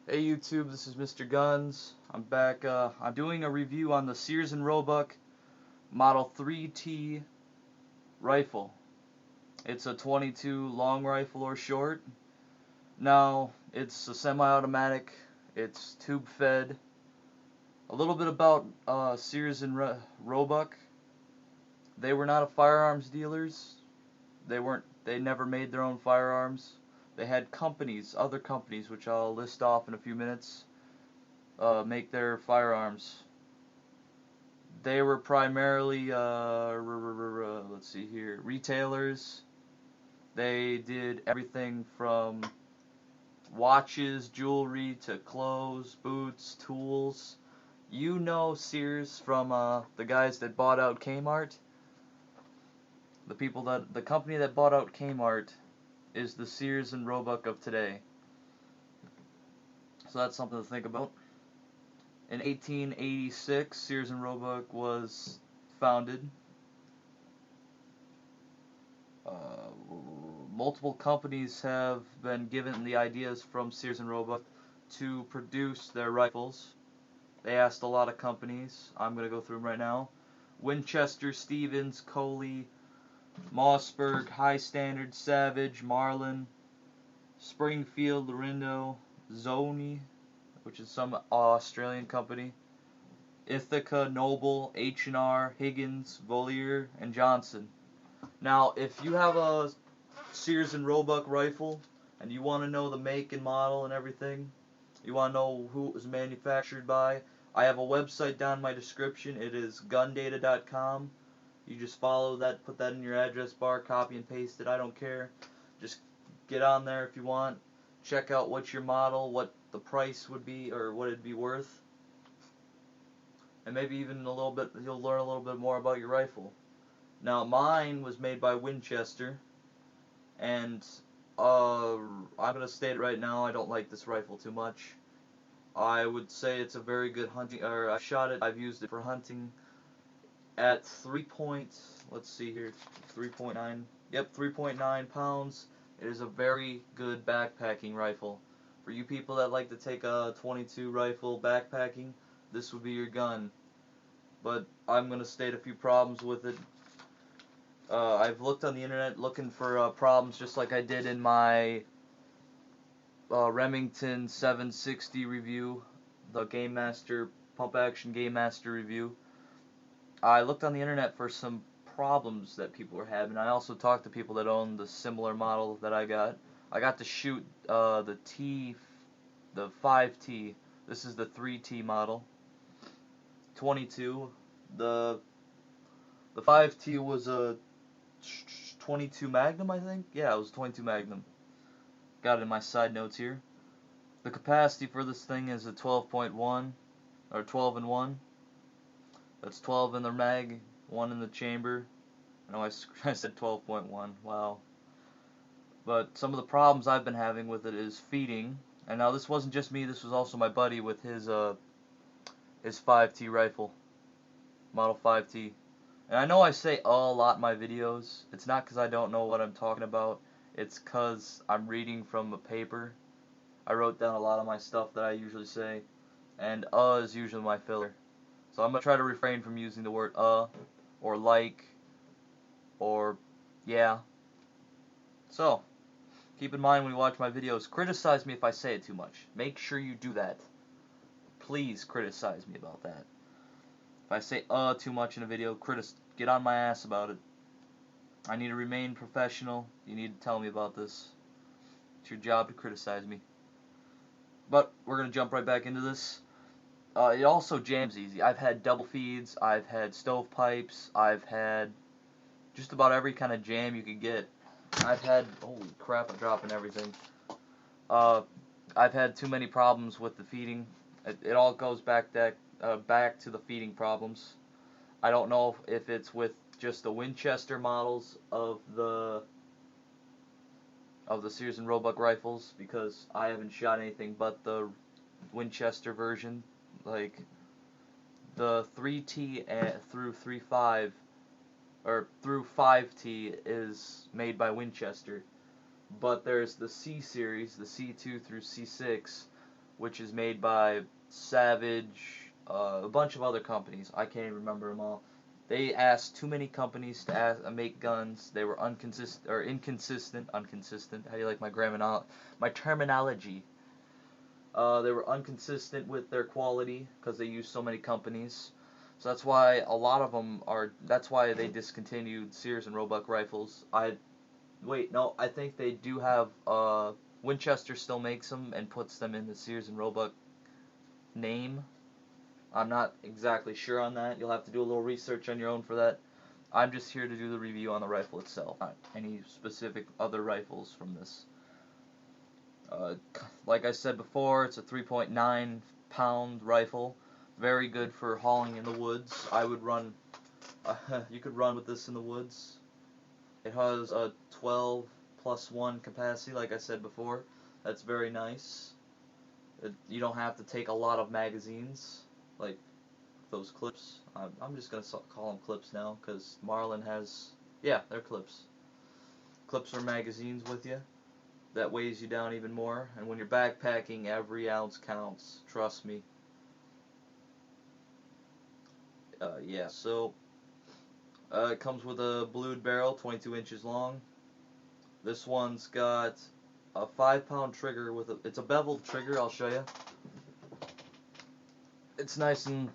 Hey YouTube, this is Mr. Guns. I'm back. I'm doing a review on the Sears Roebuck Model 3T rifle. It's a 22 long rifle or short. Now, it's a semi-automatic. It's tube fed. A little bit about Sears Roebuck. They were not a firearms dealers. They never made their own firearms. They had companies, other companies, which I'll list off in a few minutes, make their firearms. They were primarily, let's see here, retailers. They did everything from watches, jewelry, to clothes, boots, tools. You know Sears from the guys that bought out Kmart. The company that bought out Kmart is the Sears and Roebuck of today. So that's something to think about. In 1886, Sears and Roebuck was founded. Multiple companies have been given the ideas from Sears and Roebuck to produce their rifles. They asked a lot of companies. I'm going to go through them right now. Winchester, Stevens, Coley, Mossberg, High Standard, Savage, Marlin, Springfield, Lorindo, Zoni, which is some Australian company, Ithaca, Noble, H&R, Higgins, Volier, and Johnson. Now, if you have a Sears and Roebuck rifle and you want to know the make and model and everything, you want to know who it was manufactured by, I have a website down in my description. It is gundata.com. You just follow that, put that in your address bar, copy and paste it, I don't care. Just get on there if you want. Check out what's your model, what the price would be, or what it'd be worth. And maybe even a little bit, you'll learn a little bit more about your rifle. Now, mine was made by Winchester, and I'm going to state it right now, I don't like this rifle too much. I would say it's a very good hunting, or I shot it, I've used it for hunting at 3.9 pounds. It is a very good backpacking rifle. For you people that like to take a 22 rifle backpacking, this would be your gun. But I'm going to state a few problems with it. I've looked on the internet looking for problems just like I did in my Remington 760 review, the Game Master, Pump Action Game Master review. I looked on the internet for some problems that people were having. I also talked to people that own the similar model that I got. I got to shoot the 5T. This is the 3T model. 22. The 5T was a 22 Magnum, I think? Yeah, it was a 22 Magnum. Got it in my side notes here. The capacity for this thing is a 12.1, or 12 and 1. That's 12 in the mag, 1 in the chamber. I know I said 12.1, wow. But some of the problems I've been having with it is feeding. And now this wasn't just me, this was also my buddy with his 5T rifle. Model 5T. And I know I say a lot in my videos. It's not because I don't know what I'm talking about. It's because I'm reading from a paper. I wrote down a lot of my stuff that I usually say. And is usually my filler. So I'm going to try to refrain from using the word or like, or yeah. So, keep in mind when you watch my videos, criticize me if I say it too much. Make sure you do that. Please criticize me about that. If I say too much in a video, get on my ass about it. I need to remain professional. You need to tell me about this. It's your job to criticize me. But we're going to jump right back into this. It also jams easy. I've had double feeds, I've had stovepipes, I've had just about every kind of jam you could get. I've had, holy crap, I'm dropping everything. I've had too many problems with the feeding. It all goes back to the feeding problems. I don't know if it's with just the Winchester models of the Sears and Roebuck rifles, because I haven't shot anything but the Winchester version. Like the 3T through 3.5 or through 5T is made by Winchester, but there's the C series, the C2 through C6, which is made by Savage, a bunch of other companies. I can't even remember them all. They asked too many companies to make guns. They were inconsistent. How do you like my terminology? They were inconsistent with their quality because they used so many companies. So that's why a lot of them are. That's why they discontinued Sears and Roebuck rifles. I think they do have. Winchester still makes them and puts them in the Sears and Roebuck name. I'm not exactly sure on that. You'll have to do a little research on your own for that. I'm just here to do the review on the rifle itself, not any specific other rifles from this. Like I said before, it's a 3.9 pound rifle. Very good for hauling in the woods. I would run, you could run with this in the woods. It has a 12+1 capacity, like I said before. That's very nice. You don't have to take a lot of magazines, like those clips. I'm just going to call them clips now, because Marlin has, yeah, they're clips. Clips are magazines with you. That weighs you down even more, and when you're backpacking, every ounce counts. Trust me. Yeah, so it comes with a blued barrel, 22 inches long. This one's got a 5-pound trigger with it's a beveled trigger. I'll show you. It's nice and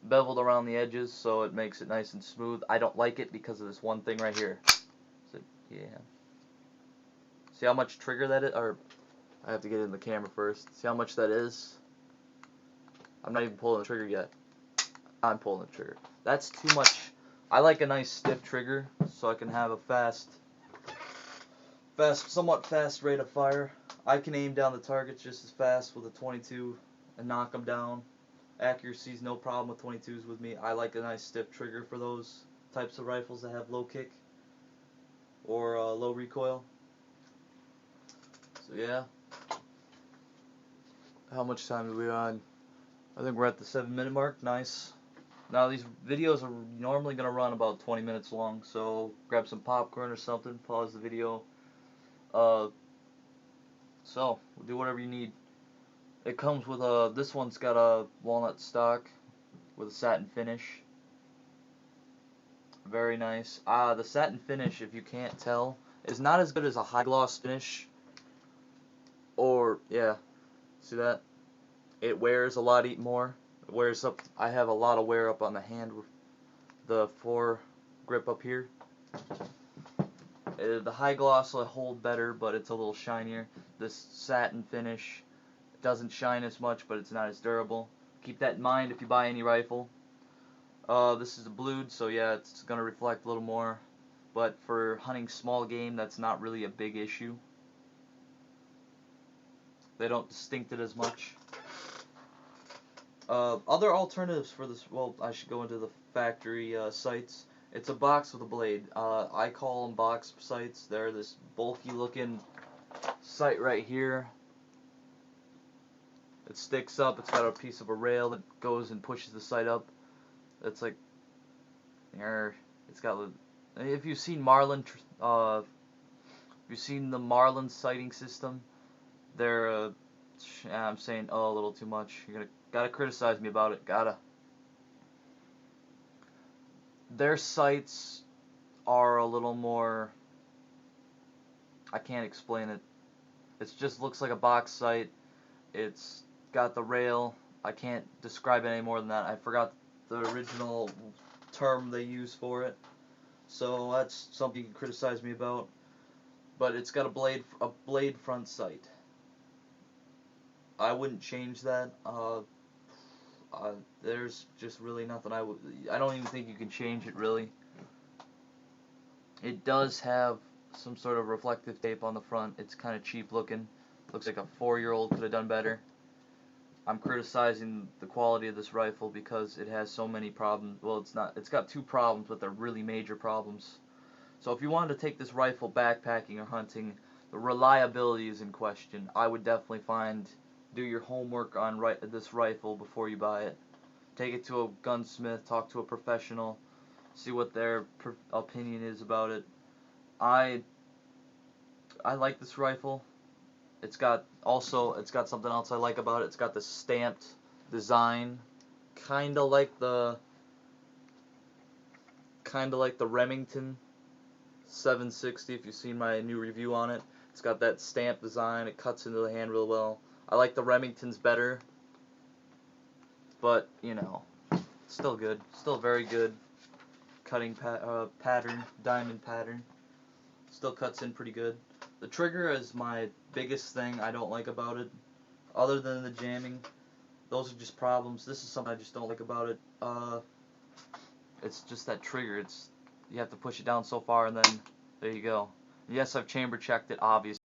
beveled around the edges, so it makes it nice and smooth. I don't like it because of this one thing right here. So, yeah. See how much trigger that is? Or I have to get it in the camera first. See how much that is? I'm not even pulling the trigger yet. I'm pulling the trigger. That's too much. I like a nice stiff trigger so I can have a somewhat fast rate of fire. I can aim down the targets just as fast with a 22 and knock them down. Accuracy's no problem with 22s with me. I like a nice stiff trigger for those types of rifles that have low kick or low recoil. So yeah. How much time are we on? I think we're at the 7-minute mark. Nice. Now these videos are normally going to run about 20 minutes long, so grab some popcorn or something, pause the video. So do whatever you need. It comes with this one's got a walnut stock with a satin finish. Very nice. The satin finish, if you can't tell, is not as good as a high gloss finish. Or, yeah, see that? It wears a lot more. It wears up. I have a lot of wear up on the hand with the foregrip up here. The high gloss will hold better, but it's a little shinier. This satin finish doesn't shine as much, but it's not as durable. Keep that in mind if you buy any rifle. This is a blued, so yeah, it's going to reflect a little more. But for hunting small game, that's not really a big issue. They don't distinct it as much. Other alternatives for this, well, I should go into the factory sights. It's a box with a blade. I call them box sights. They're this bulky looking sight right here. It sticks up. It's got a piece of a rail that goes and pushes the sight up. It's like, it's got. If you've seen if you've seen the Marlin sighting system, they're. I'm saying a little too much. You're gotta criticize me about it. Their sights are a little more. I can't explain it. It just looks like a box sight. It's got the rail. I can't describe it any more than that. I forgot the original term they use for it. So that's something you can criticize me about. But it's got a blade front sight. I wouldn't change that. There's just really nothing I don't even think you can change it really. It does have some sort of reflective tape on the front. It's kind of cheap looking. Looks like a 4-year-old could have done better. I'm criticizing the quality of this rifle because it has so many problems. Well, it's got 2 problems, but they're really major problems. So if you wanted to take this rifle backpacking or hunting, the reliability is in question. I would definitely do your homework on this rifle before you buy it. Take it to a gunsmith, talk to a professional, see what their opinion is about it. I like this rifle. It's got something else I like about it. It's got the stamped design, kind of like the Remington 760, if you've seen my new review on it. It's got that stamped design. It cuts into the hand real well. I like the Remingtons better, but you know, still good. Still very good cutting pattern, diamond pattern. Still cuts in pretty good. The trigger is my biggest thing I don't like about it. Other than the jamming, those are just problems. This is something I just don't like about it. It's just that trigger. You have to push it down so far, and then there you go. Yes, I've chamber checked it, obviously.